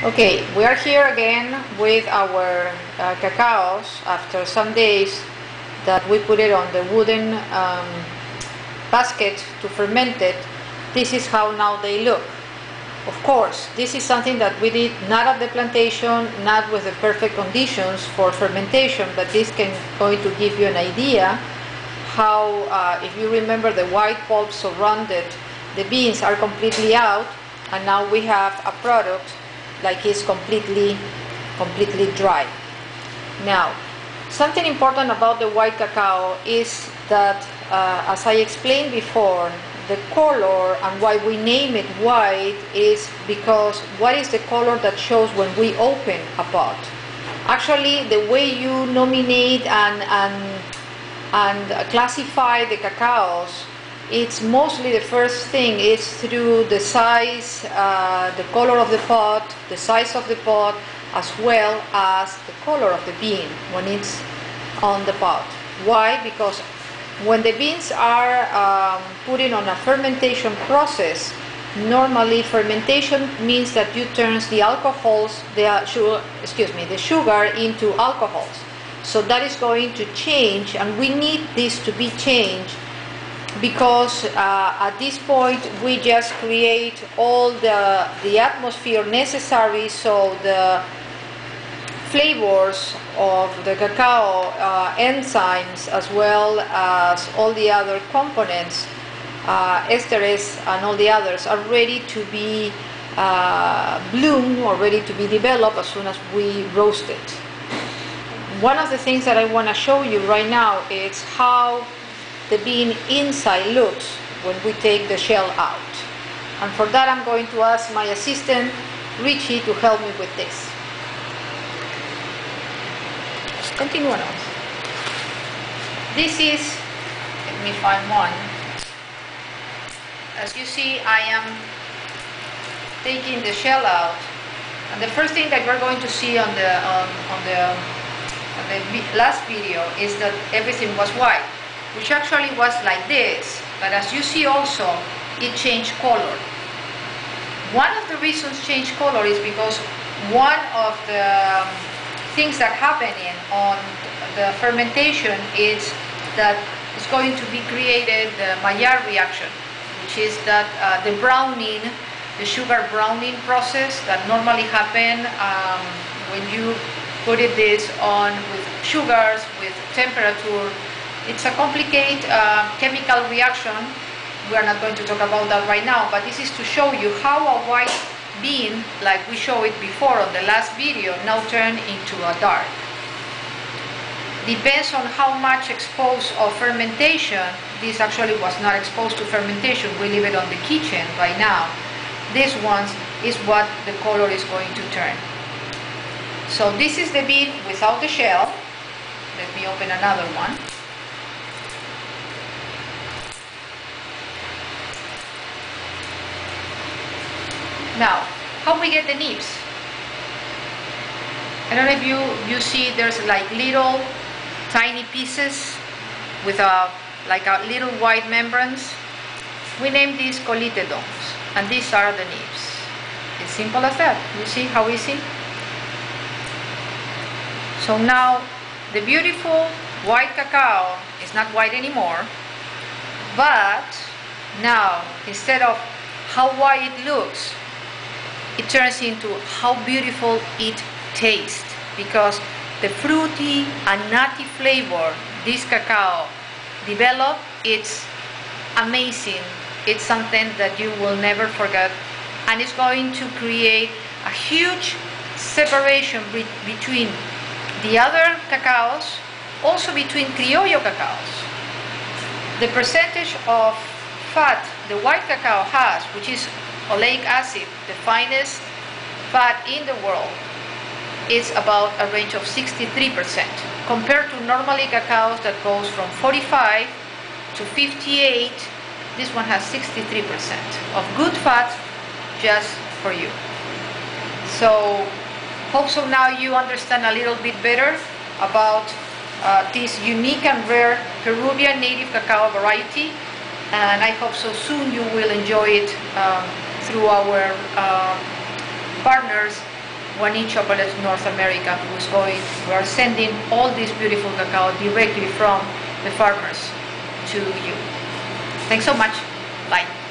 Okay, we are here again with our cacaos after some days that we put it on the wooden basket to ferment it. This is how now they look. Of course, this is something that we did not at the plantation, not with the perfect conditions for fermentation, but this can going to give you an idea how, if you remember, the white pulp surrounded the beans are completely out, and now we have a product like it's completely dry. Now, something important about the white cacao is that, as I explained before, the color and why we name it white is because what is the color that shows when we open a pot. Actually, the way you nominate and classify the cacaos, it's mostly the first thing is through the size, the color of the pot, the size of the pot, as well as the color of the bean when it's on the pot. Why? Because when the beans are put in on a fermentation process, normally fermentation means that you turn the alcohols, the sugar into alcohols. So that is going to change, and we need this to be changed because at this point we just create all the atmosphere necessary so the flavors of the cacao enzymes, as well as all the other components, esteres and all the others, are ready to be bloomed or ready to be developed as soon as we roast it. One of the things that I want to show you right now is how the bean inside looks when we take the shell out. And for that I'm going to ask my assistant Richie to help me with this. Continue on. This is, let me find one. As you see, I am taking the shell out, and the first thing that we're going to see on the last video is that everything was white, which actually was like this, but as you see also, it changed color. One of the reasons change color is because one of the things that happening on the fermentation is that it's going to be created the Maillard reaction, which is that the browning, the sugar browning process that normally happen when you put this on with sugars, with temperature. It's a complicated chemical reaction. We are not going to talk about that right now, but this is to show you how a white bean, like we showed it before on the last video, now turn into a dark. Depends on how much exposed of fermentation. This actually was not exposed to fermentation. We leave it on the kitchen right now. This one is what the color is going to turn. So this is the bean without the shell. Let me open another one. Now, how we get the nibs? I don't know if you see there's like little tiny pieces with like a little white membranes. We name these colitedomes, and these are the nibs. It's simple as that. You see how easy? So now the beautiful white cacao is not white anymore, but now instead of how white it looks, it turns into how beautiful it tastes, because the fruity and nutty flavor this cacao develop, it's amazing. It's something that you will never forget, and it's going to create a huge separation between the other cacaos, also between Criollo cacaos. The percentage of fat the white cacao has, which is oleic acid, the finest fat in the world, is about a range of 63%, compared to normally cacaos that goes from 45 to 58. This one has 63% of good fat just for you. So hope so now you understand a little bit better about this unique and rare Peruvian native cacao variety, and I hope so soon you will enjoy it through our partners Guani Chocolate North America, we are sending all this beautiful cacao directly from the farmers to you. Thanks so much. Bye.